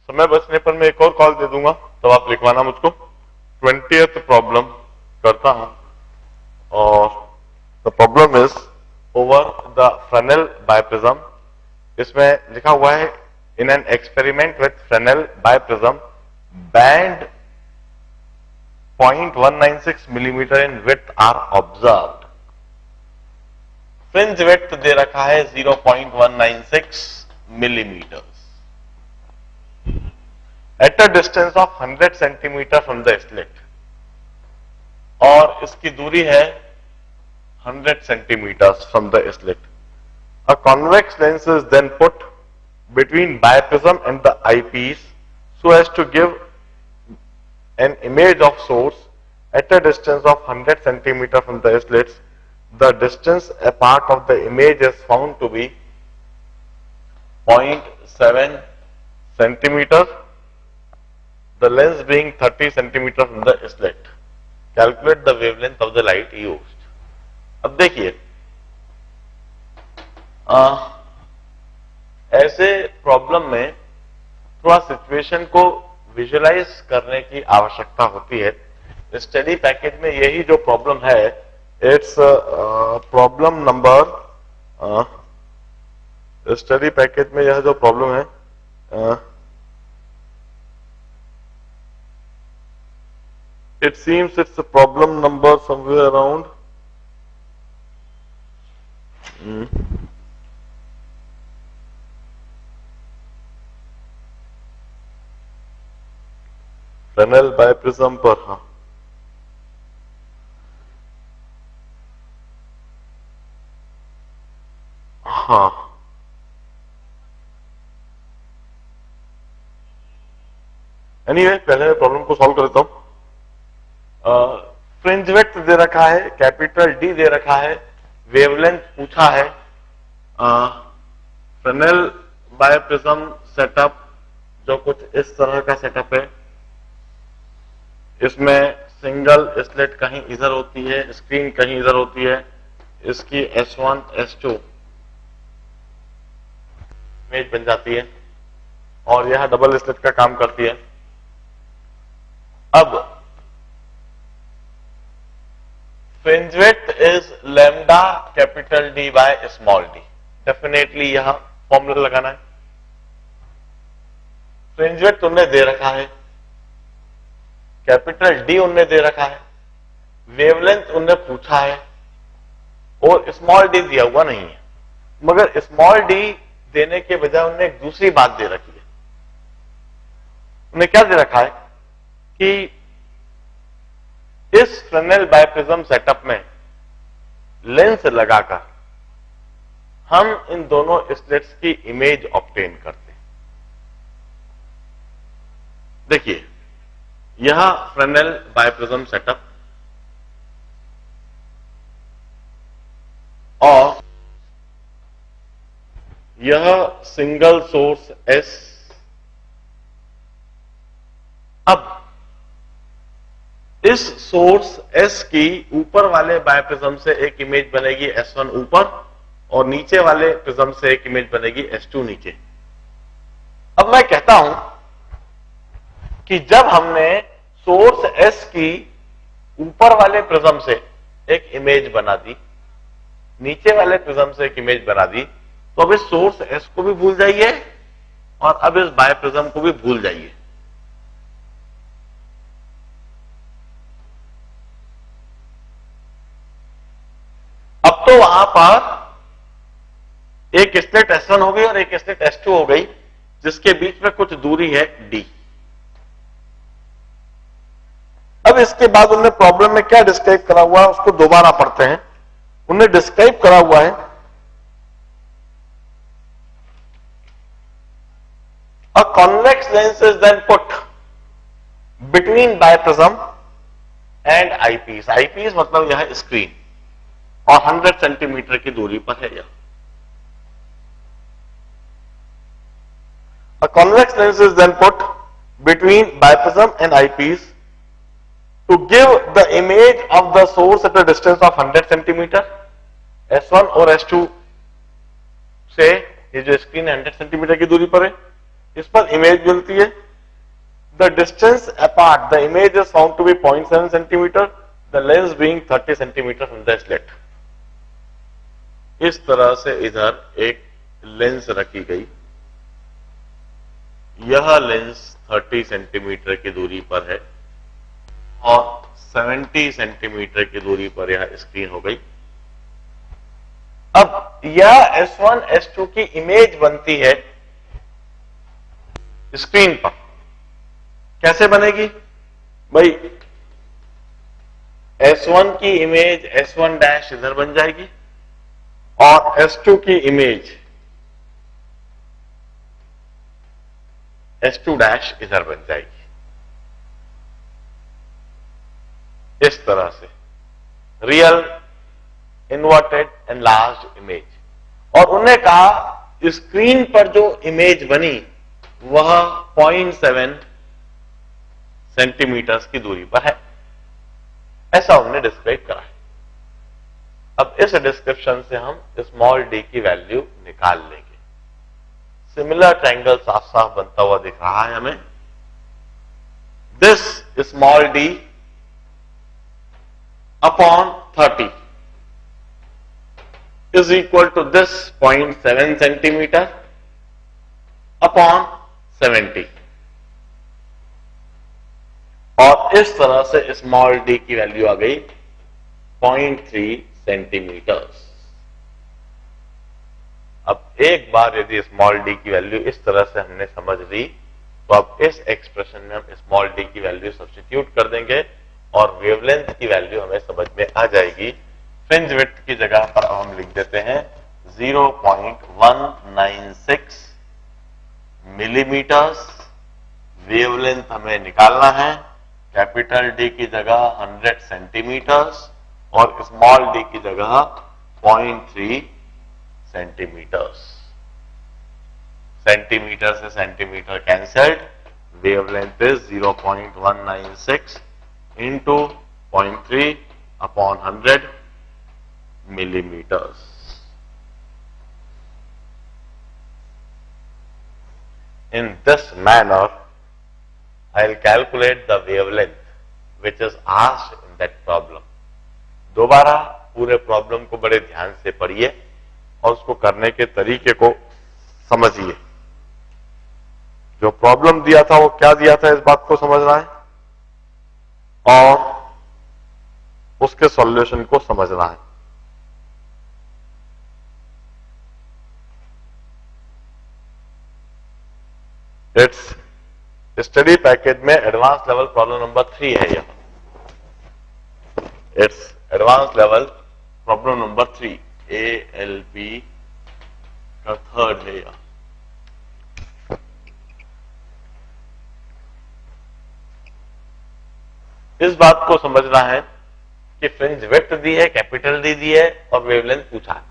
समय बचने पर मैं एक और कॉल दे दूंगा, तब आप लिखवाना मुझको। 20th प्रॉब्लम करता हूं, और the problem is over the Fresnel biprism. इसमें लिखा हुआ है, in an experiment with Fresnel biprism band 0.196 millimetre in width are observed. Fringe width दे रखा है 0.196 millimetre at a distance of 100 centimetre from the slit, और इसकी दूरी है 100 centimetre from the slit. A convex lens is then put between biprism and the eyepiece so as to give an image of source at a distance of 100 centimeter from the slits. The distance apart of the image is found to be 0.7 centimeter, the lens being 30 centimeter from the slit. Calculate the wavelength of the light used. अब देखिए, ऐसे problem में थोड़ा situation को visualise करने की आवश्यकता होती है। स्टडी पैकेज में यही जो प्रॉब्लम है, it's problem number, study package में यह जो प्रॉब्लम है, it seems it's problem number somewhere around Fresnel biprism पर। हाँ, एनीवे पहले प्रॉब्लम को सॉल्व कर लेता हूं। फ्रिंज विड्थ दे रखा है, कैपिटल डी दे रखा है, वेवलेंथ पूछा है। फ्रेनेल बायप्रिज्म सेटअप जो कुछ इस तरह का सेटअप है, इसमें सिंगल स्लिट कहीं इधर होती है, स्क्रीन कहीं इधर होती है, इसकी S1 S2 इमेज बन जाती है, और यह डबल स्लिट का काम करती है। अब fringe width is lambda capital D by small D. Definitely यह फॉर्मूला लगाना है। फ्रिंज विड्थ उन्हें दे रखा है, कैपिटल डी उन्हें दे रखा है, वेवलेंथ उन्हें पूछा है, और स्मॉल डी दिया हुआ नहीं है। मगर स्मॉल डी देने के बजाय उन्हें एक दूसरी बात दे रखी है। उन्हें क्या दे रखा है कि इस फ्रेनेल बायप्रिज्म सेटअप में लेंस लगाकर हम इन दोनों स्लिट्स की इमेज ऑब्टेन करते हैं। देखिए, यह फ्रेनेल बायप्रिज्म सेटअप, और यह सिंगल सोर्स S। अब इस सोर्स S की ऊपर वाले बायप्रिज्म से एक इमेज बनेगी S1 ऊपर, और नीचे वाले प्रिज्म से एक इमेज बनेगी S2 नीचे। अब मैं कहता हूं कि जब हमने सोर्स S की ऊपर वाले प्रिज्म से एक इमेज बना दी, नीचे वाले प्रिज्म से एक इमेज बना दी, तो अब इस सोर्स S को भी भूल जाइए, और अब इस बायप्रिज्म को भी भूल जाइए। अब तो वहां पर एक स्लिट S1 हो गई और एक स्लिट S2 हो गई, जिसके बीच में कुछ दूरी है D। अब इसके बाद उन्होंने प्रॉब्लम में क्या डिस्क्राइब करा हुआ है उसको दोबारा पढ़ते हैं। उन्हें डिस्क्राइब करा हुआ है, a convex lens is then put between biprism and eyepiece। eyepiece मतलब यह स्क्रीन, और 100 सेंटीमीटर की दूरी पर है यह। A convex lens is then put between biprism and eyepiece to give the image of the source at a distance of 100 centimetre. S1 और S2 से ये जो स्क्रीन 100 सेंटीमीटर की दूरी पर है, इस पर इमेज मिलती है। The distance apart the image is found to be 0.7 centimetre, the lens being 30 centimetre from the slit. इस तरह से इधर एक लेंस रखी गई, यह लेंस 30 सेंटीमीटर की दूरी पर है और 70 सेंटीमीटर की दूरी पर यह स्क्रीन हो गई। अब यह S1 S2 की इमेज बनती है स्क्रीन पर। कैसे बनेगी भाई? S1 की इमेज S1 डैश इधर बन जाएगी और S2 की इमेज S2 डैश इधर बन जाएगी। इस तरह से रियल इन्वर्टेड एनलार्ज्ड इमेज। और उन्हें कहा स्क्रीन पर जो इमेज बनी वह 0.7 सेंटीमीटर की दूरी पर है, ऐसा उन्होंने डिस्क्राइब करा है। अब इस डिस्क्रिप्शन से हम स्मॉल डी की वैल्यू निकाल लेंगे। सिमिलर ट्रायंगल साफ साफ बनता हुआ दिख रहा है हमें। This small D upon 30 is equal to this 0.7 centimetre upon 70। और इस तरह से स्मॉल डी की वैल्यू आ गई 0.3 सेंटीमीटर। अब एक बार यदि स्मॉल डी की वैल्यू इस तरह से हमने समझ ली तो अब इस एक्सप्रेशन में हम स्मॉल डी की वैल्यू सब्स्टिट्यूट कर देंगे और वेवलेंथ की वैल्यू हमें समझ में आ जाएगी। फ्रिंज विड्थ की जगह पर अब हम लिख देते हैं 0.196 मिलीमीटर्स। वेवलेंथ हमें निकालना है, कैपिटल डी की जगह 100 सेंटीमीटर्स और स्मॉल डी की जगह 0.3 सेंटीमीटर्स। सेंटीमीटर से centimetre cancelled, wavelength is 0.196 into 0.3 upon 100 millimeters. In this manner, I'll calculate the wavelength which is asked in that problem. दोबारा पूरे प्रॉब्लम को बड़े ध्यान से पढ़िए और उसको करने के तरीके को समझिए। जो प्रॉब्लम दिया था वो क्या दिया था, इस बात को समझना है और उसके सॉल्यूशन को समझना है। इट्स स्टडी पैकेज में एडवांस लेवल प्रॉब्लम नंबर 3 है। यह it's advance level problem number 3 ALP का थर्ड है। यह इस बात को समझना है कि फ्रिंज विड्थ दी है, कैपिटल डी दी है और वेवलेंथ पूछा है।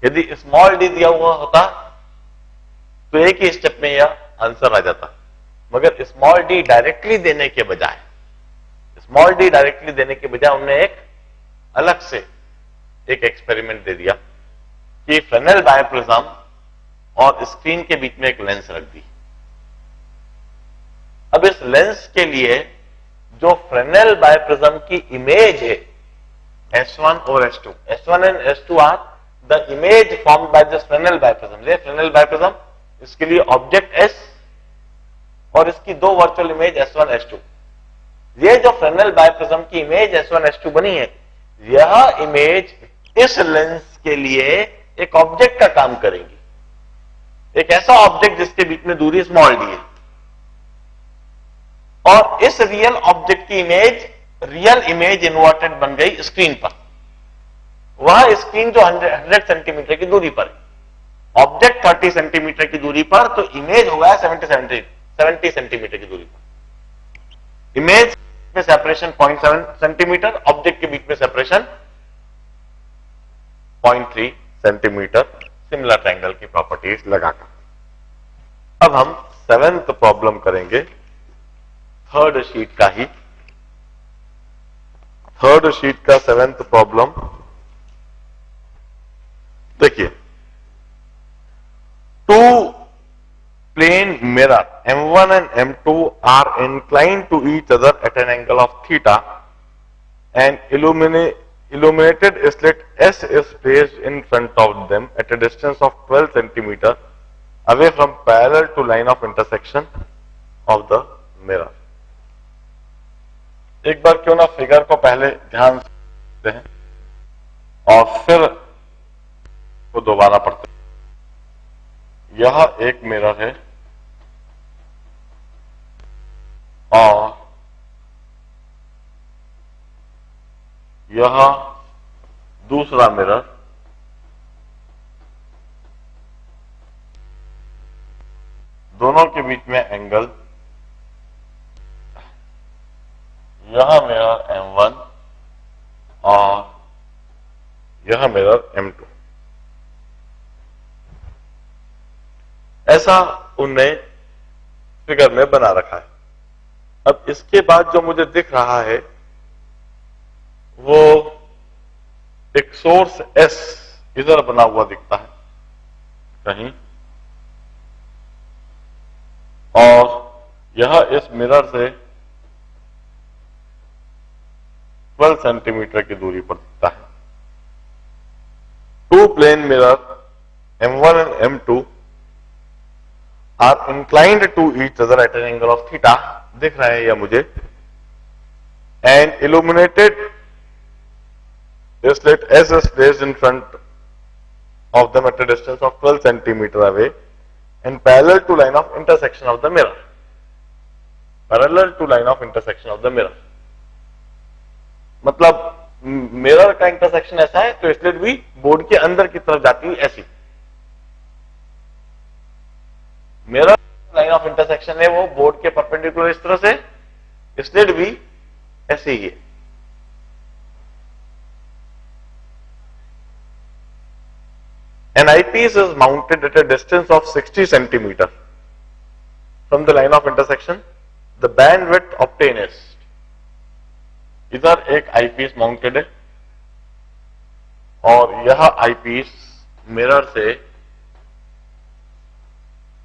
यदि स्मॉल डी दिया हुआ होता तो एक ही स्टेप में यह आंसर आ जाता, मगर स्मॉल डी डायरेक्टली देने के बजाय उन्होंने एक अलग से एक एक्सपेरिमेंट दे दिया कि फ्रेनेल बायोप्रिज्म और स्क्रीन के बीच में एक लेंस रख दी। अब इस लेंस के लिए जो फ्रेनेल बायोप्रिज्म की इमेज है S1 और S2, S1 and S2 are the image formed by this Fresnel biprism. ये फ्रेनेल बायोप्रिज्म, इसके लिए ऑब्जेक्ट S और इसकी दो वर्चुअल इमेज S1 S2। ये जो फ्रेनेल बायोप्रिज्म की इमेज S1 S2 बनी है, यह इमेज इस लेंस के लिए एक ऑब्जेक्ट का काम करेंगी, एक ऐसा ऑब्जेक्ट जिसके बीच में दूरी स्मॉल डी है। और इस रियल ऑब्जेक्ट की इमेज रियल इमेज इन्वर्टेड बन गई स्क्रीन पर। वह स्क्रीन जो 100 सेंटीमीटर की दूरी पर है, ऑब्जेक्ट 30 सेंटीमीटर की दूरी पर, तो इमेज हो गया 70 सेंटीमीटर की दूरी पर। इमेज में सेपरेशन 0.7 सेंटीमीटर, ऑब्जेक्ट के बीच में सेपरेशन 0.3 सेंटीमीटर, सिमिलर ट्रायंगल की प्रॉपर्टीज लगाकर। अब हम 7th प्रॉब्लम करेंगे, थर्ड शीट का ही। थर्ड शीट का 7th प्रॉब्लम देखिए। 2 M1 and M2 are inclined to each other at an angle of theta, and illuminated slit S is placed in front of them at a distance of 12 centimeter away from parallel to line of intersection of the mirror. एक बार क्यों ना figure को पहले ध्यान से देखते हैं और फिर को दोबारा पढ़ते हैं। यह एक मिरर है और यह दूसरा मिरर, दोनों के बीच में एंगल, यह मिरर M1 और यह मिरर M2। ऐसा उनने फिगर में बना रखा है। अब इसके बाद जो मुझे दिख रहा है वो एक सोर्स S इधर बना हुआ दिखता है कहीं, और यह इस मिरर से 12 सेंटीमीटर की दूरी पर दिखता है। Two plane mirror M1 and M2 are inclined to each other at an angle of theta, दिख रहा है यह मुझे, and illuminated slit S is placed in front of them at a distance of 12 centimeter away and parallel to line of intersection of the mirror. Parallel to line of intersection of the mirror. मतलब mirror का intersection ऐसा है तो slit भी board के अंदर की तरफ जाती है ऐसी। मिरर लाइन ऑफ इंटरसेक्शन है वो बोर्ड के परपेंडिकुलर इस तरह से, स्लिट भी ऐसे ही है। An eyepiece is mounted at a distance of 60 centimeter from the line of intersection. The bandwidth obtained is, इधर एक आईपीस माउंटेड है और यह आईपीस मिरर से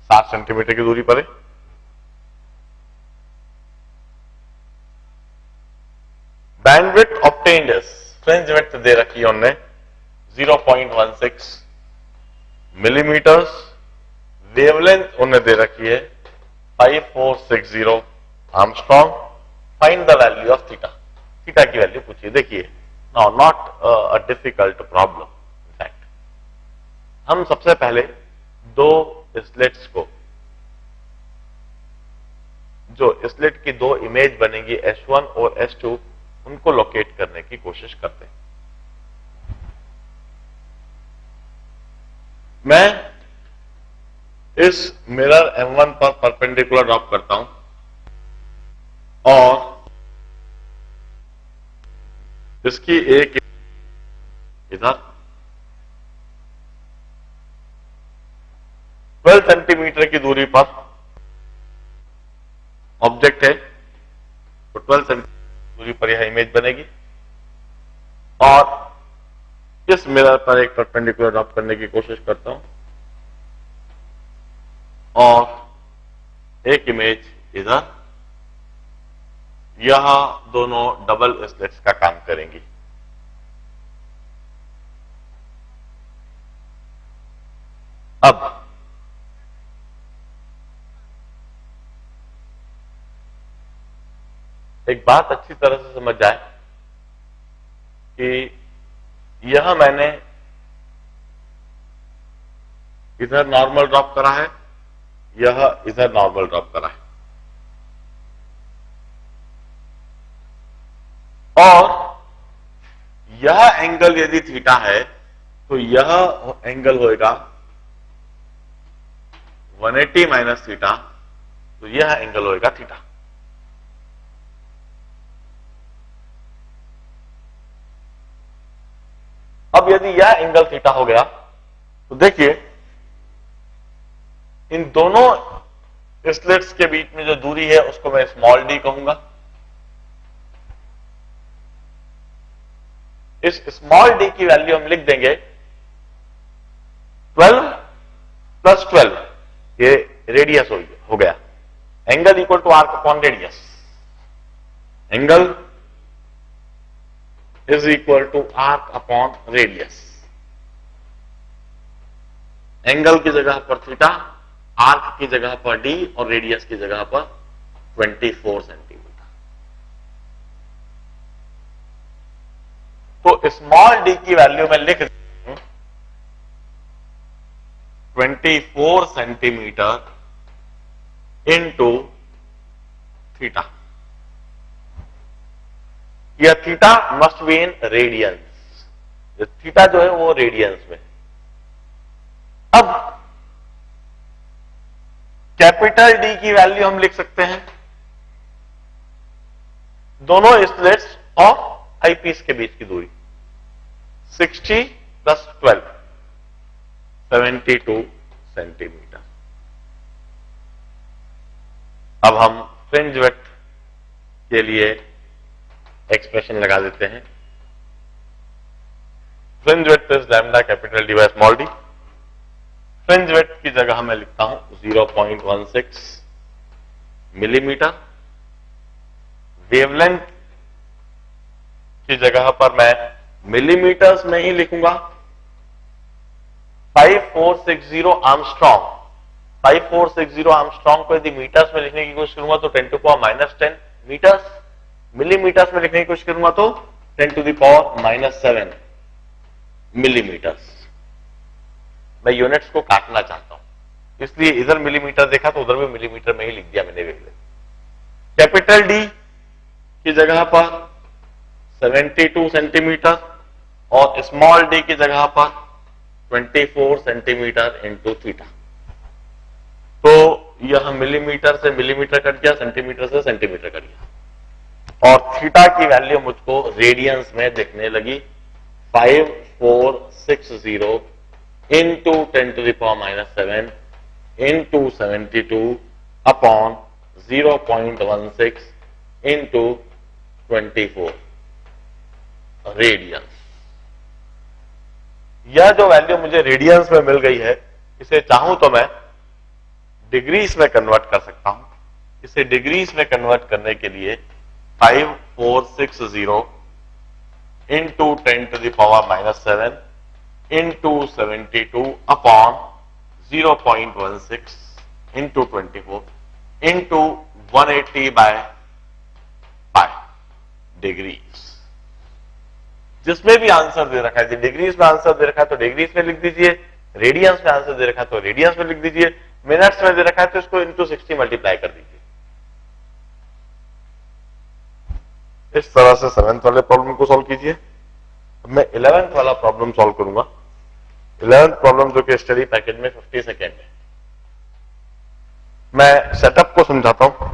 60 सेंटीमीटर की दूरी पर है। Bandwidth obtained is, fringe width दे रखी है उन्होंने 0.16 मिलीमीटर्स, वेवलेंथ उन्हें दे रखी है 5460 Armstrong. Find the value of theta, theta की वैल्यू पूछिए। देखिए now not a difficult problem, in fact हम सबसे पहले दो स्लिट्स को, जो स्लिट की दो इमेज बनेगी S1 और S2, उनको लोकेट करने की कोशिश करते हैं। मैं इस मिरर M1 पर परपेंडिकुलर ड्रॉप करता हूं और इसकी एक इधर 12 सेंटीमीटर की दूरी पर ऑब्जेक्ट है, तो 12 सेंटीमीटर दूरी पर यह इमेज बनेगी और इस मिरर पर एक परपेंडिकुलर ड्रॉप करने की कोशिश करता हूं और एक इमेज इधर। यह दोनों डबल स्लिट्स का काम करेंगी। अब एक बात अच्छी तरह से समझ जाए कि यह मैंने इधर नॉर्मल ड्रॉप करा है, यह इधर नॉर्मल ड्रॉप करा है, और यह एंगल यदि थीटा है तो यह एंगल होएगा 180 माइनस थीटा, तो यह एंगल होएगा थीटा। अब यदि यह एंगल थीटा हो गया तो देखिए इन दोनों स्लिट्स के बीच में जो दूरी है उसको मैं स्मॉल डी कहूंगा। इस स्मॉल डी की वैल्यू हम लिख देंगे 12 प्लस 12, ये रेडियस हो गया angle equal to arc upon radius, angle is equal to arc upon radius. Angle की जगह पर थीटा, आर्क की जगह पर डी और रेडियस की जगह पर 24 सेंटीमीटर। तो स्मॉल डी की वैल्यू में लिख देता हूं 24 सेंटीमीटर इंटू थीटा। यह theta must be in radiance, theta जो है वो रेडियंस में। अब कैपिटल डी की वैल्यू हम लिख सकते हैं दोनों स्लेट्स और आईपीस के बीच की दूरी 60 प्लस 12 72 सेंटीमीटर। अब हम फ्रिंज विड्थ के लिए एक्सप्रेशन लगा देते हैं। Fringe width is lambda capital D by small D. Fringe width की जगह मैं लिखता हूं 0.16 मिलीमीटर। वेवलेंथ की जगह पर मैं मिलीमीटर्स में ही लिखूंगा 5460 आर्मस्ट्रॉन्ग। 5460 आर्मस्ट्रॉन्ग को यदि मीटर्स में लिखने की कोशिश करूंगा तो 10 टू पावर -10 मीटर्स, मिलीमीटर्स में लिखने की कोशिश करूंगा तो 10 टू द पावर -7 मिलीमीटर्स। मैं यूनिट्स को काटना चाहता हूं, इसलिए इधर मिलीमीटर देखा तो उधर भी मिलीमीटर में ही लिख दिया मैंने वेवलेंथ। कैपिटल डी की जगह पर 72 सेंटीमीटर और स्मॉल डी की जगह पर 24 सेंटीमीटर इंटू थीटा। तो यह मिलीमीटर से मिलीमीटर कट गया, सेंटीमीटर से सेंटीमीटर कट गया और थीटा की वैल्यू मुझको रेडियंस में दिखने लगी 5460 into 10 to the power -7 into 72 upon 0.16 into 24 radians. यह जो वैल्यू मुझे रेडियंस में मिल गई है, इसे चाहूं तो मैं डिग्रीज में कन्वर्ट कर सकता हूं। इसे डिग्रीज में कन्वर्ट करने के लिए 5460 into 10 to the power -7 into 72 upon 0.16 into 24 into 180 by pi degrees. जिसमें भी आंसर दे रखा है, डिग्रीज में आंसर दे रखा है तो डिग्रीज में लिख दीजिए, रेडियंस में आंसर दे रखा है तो रेडियंस में लिख दीजिए, मिनट्स में दे रखा है तो इसको इंटू 60 मल्टीप्लाई कर दीजिए। इस तरह से 7th वाले प्रॉब्लम को सॉल्व कीजिए। अब मैं 11th वाला प्रॉब्लम सॉल्व करूंगा। 11th प्रॉब्लम जो कि स्टडी पैकेज में 50 सेकेंड है। मैं सेटअप को समझाता हूं।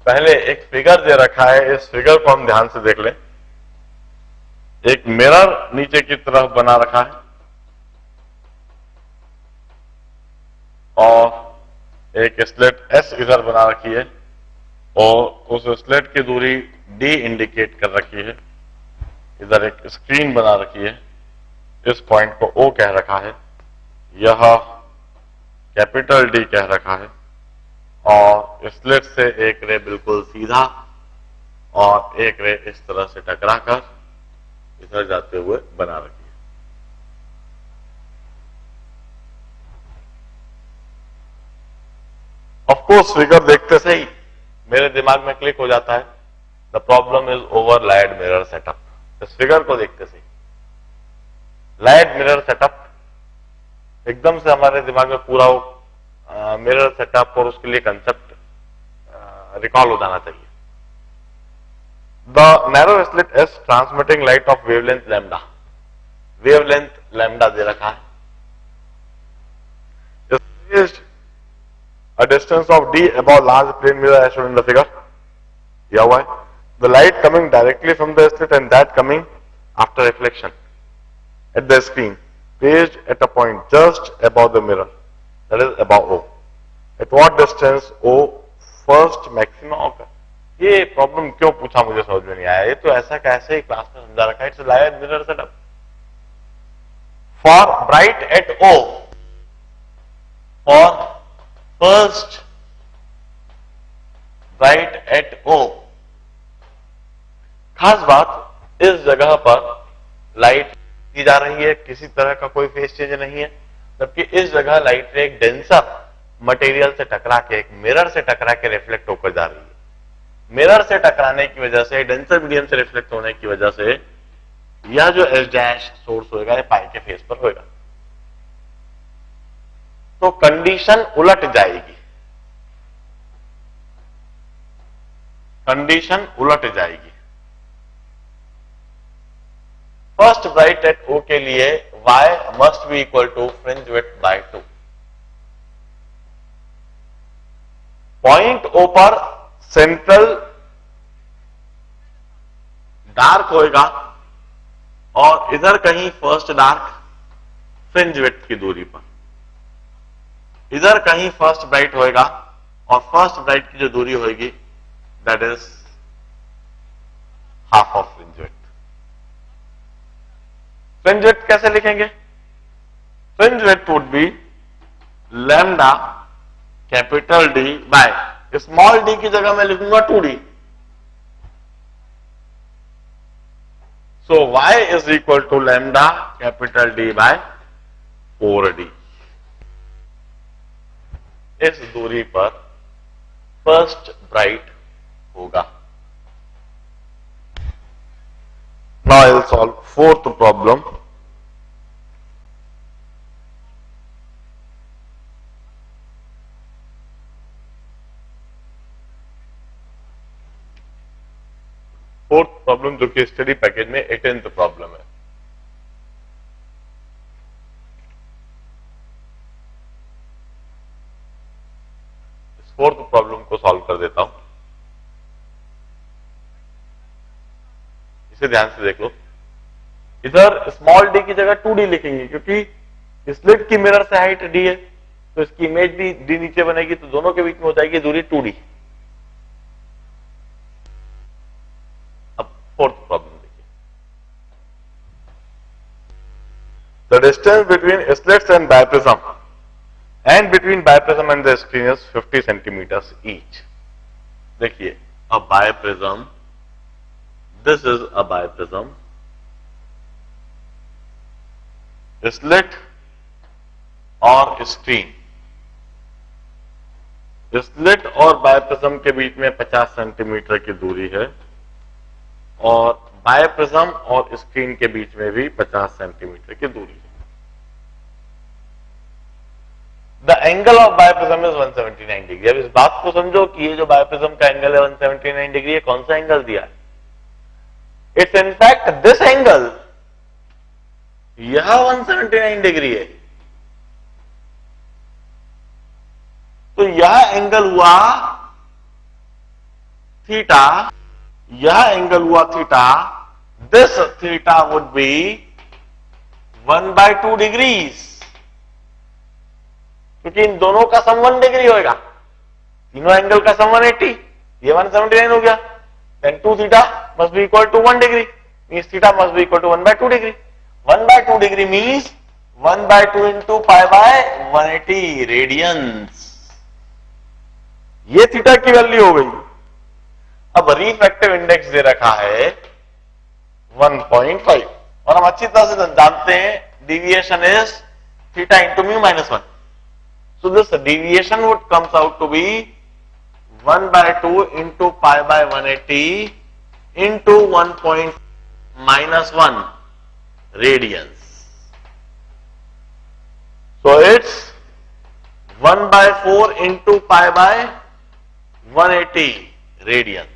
पहले एक फिगर दे रखा है, इस फिगर को हम ध्यान से देख लें। एक मिरर नीचे की तरफ बना रखा है और एक स्लेट S इधर बना रखी है और उस स्लेट की दूरी D इंडिकेट कर रखी है। इधर एक स्क्रीन बना रखी है, इस पॉइंट को O कह रखा है, यह कैपिटल D कह रखा है और स्लेट से एक रे बिल्कुल सीधा और एक रे इस तरह से टकराकर इधर जाते हुए बना रखी है। ऑफ कोर्स फिगर देखते से ही मेरे दिमाग में क्लिक हो जाता है the problem is over Lloyd mirror setup. इस फिगर को देखते से लाइड मिरर सेटअप एकदम से हमारे दिमाग में पूरा मिरर सेटअप और उसके लिए कंसेप्ट रिकॉल हो जाना चाहिए। The narrow slit S transmitting light of wavelength lambda, wavelength lambda दे रखा है। A distance of d above large plane mirror as shown in the figure. Yeah, why? The light coming directly from the slit and that coming after reflection at the screen placed at a point just above the mirror, that is above O. At what distance O first maximum occur? ये problem क्यों पूछा मुझे समझ में नहीं आया। ये तो ऐसा कैसे ही क्लास में समझा रखा है। It's light mirror setup for bright at O for first bright at O। खास बात, इस जगह पर लाइट दी जा रही है, किसी तरह का कोई फेस चेंज नहीं है, जबकि इस जगह लाइट एक डेंसर मटेरियल से टकरा के, एक मिरर से टकरा के रिफ्लेक्ट होकर जा रही है। मिरर से टकराने की वजह से, डेंसर मीडियम से रिफ्लेक्ट होने की वजह से यह जो एस डैश सोर्स होगा, पाई के फेस पर होगा, तो कंडीशन उलट जाएगी, कंडीशन उलट जाएगी। फर्स्ट ब्राइट एट O के लिए y must be equal to fringe width by 2। Point O पर सेंट्रल डार्क होएगा और इधर कहीं फर्स्ट डार्क फ्रिंज विड्थ की दूरी पर, इधर कहीं फर्स्ट ब्राइट होएगा और फर्स्ट ब्राइट की जो दूरी होगी that is half of fringe width. Fringe width कैसे लिखेंगे? Fringe width would be lambda capital D by, small d की जगह मैं लिखूंगा 2d। So y is equal to lambda capital D by 4d। इस दूरी पर फर्स्ट ब्राइट होगा। Now I will solve fourth problem। Fourth problem जो कि स्टडी पैकेज में 18th प्रॉब्लम है। इस फोर्थ प्रॉब्लम को सॉल्व कर देता हूं, इसे ध्यान से देख लो। इधर स्मॉल डी की जगह 2d लिखेंगे क्योंकि स्लिट की मिरर से हाइट d है, तो इसकी इमेज भी d नीचे बनेगी, तो दोनों के बीच में हो जाएगी दूरी 2d। अब फोर्थ प्रॉब्लम देखिए। The distance between slits and biprism and between biprism and the screen is 50 centimetres each. देखिए, a biprism, this is a bioprism, slit और स्क्रीन। स्लिट और बायोप्रिज्म के बीच में 50 सेंटीमीटर की दूरी है और बायोप्रिज्म और स्क्रीन के बीच में भी 50 सेंटीमीटर की दूरी है। The angle of biprism is 179 degree. अब इस बात को समझो कि ये जो बायोप्रिज्म का एंगल है 179 डिग्री है, कौन सा एंगल दिया है? It's in fact this angle, यह 179 डिग्री है। तो यह एंगल हुआ थीटा, यह एंगल हुआ theta, this theta would be 1/2 degrees, क्योंकि इन दोनों का सम 1 डिग्री होगा। तीनों एंगल का सम 180, ये 179 हो गया। then 2 theta must be equal to 1 degree, means theta must be equal to 1/2 degree. 1/2 degree means 1/2 into pi by 180 radians. ये थीटा की वैल्यू हो गई। अब रिफ्रैक्टिव इंडेक्स दे रखा है 1.5 और हम अच्छी तरह से जानते हैं deviation is theta into mu minus 1. So this deviation would comes out to be 1/2 into pi by 180 into 1 minus 1 radians. So it's 1/4 into pi by 180 radians.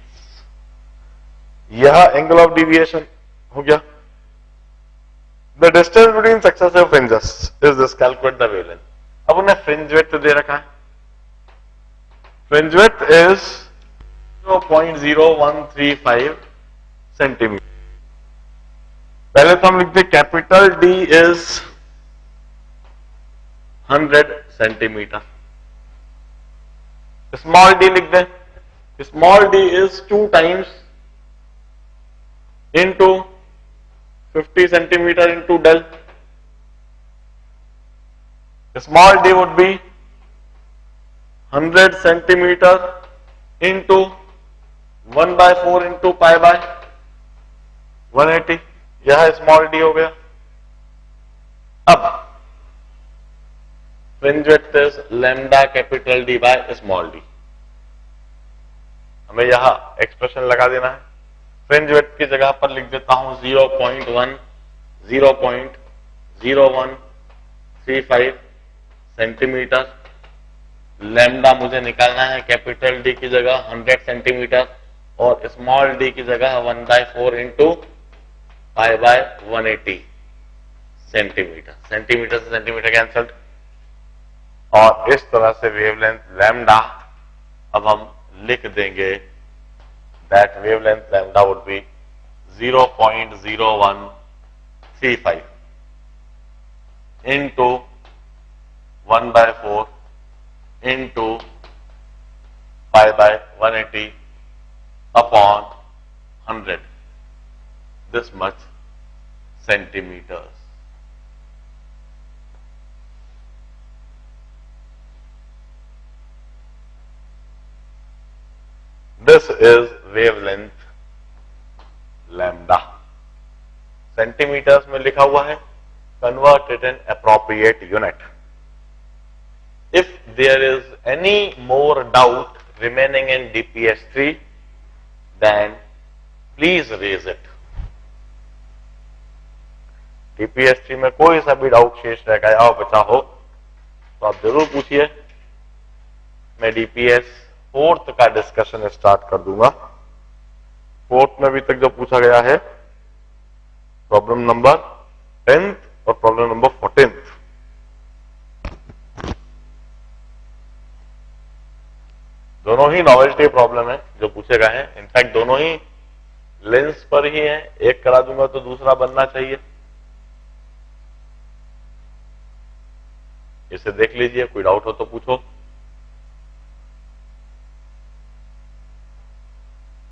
यह एंगल ऑफ डिविएशन हो गया। The distance between successive fringes is this, calculate the wavelength. अब उन्हें fringe width दे रखा है। Fringe width is 0.0135 centimetre. पहले तो हम लिखते capital D is 100 centimetre, small D लिख दें। Small D is 2 times into 50 centimeter into del. Small d would be 100 centimetre into 1/4 into pi by 180, यह स्मॉल डी हो गया। अब fringe width is lambda capital D by small D, हमें यहां expression लगा देना है। फ्रिंज विड्थ की जगह पर लिख देता हूं 0.0135 सेंटीमीटर। लैम्डा मुझे निकालना है कैपिटल डी की जगह 100 सेंटीमीटर और स्मॉल डी की जगह 1/4 into pi by 180 centimetre. Centimetre से सेंटीमीटर कैंसल्ड, और इस तरह से वेवलेंथ लैम्डा अब हम लिख देंगे that wavelength lambda would be 0.0135 into 1/4 into pi by 180 upon 100, this much centimeters. This is wavelength lambda. Centimetres में लिखा हुआ है, convert it in appropriate unit. If there is any more doubt remaining in DPS3, then please raise it. DPS3 में कोई सा भी doubt शेष रह गया हो, बचा हो, तो आप जरूर पूछिए। मैं DPS 4th का डिस्कशन स्टार्ट कर दूंगा। 4th में अभी तक जो पूछा गया है प्रॉब्लम नंबर 10th और प्रॉब्लम नंबर 14th, दोनों ही नॉवेल्टी प्रॉब्लम है जो पूछे गए हैं। इनफैक्ट दोनों ही लेंस पर ही है, एक करा दूंगा तो दूसरा बनना चाहिए। इसे देख लीजिए, कोई डाउट हो तो पूछो।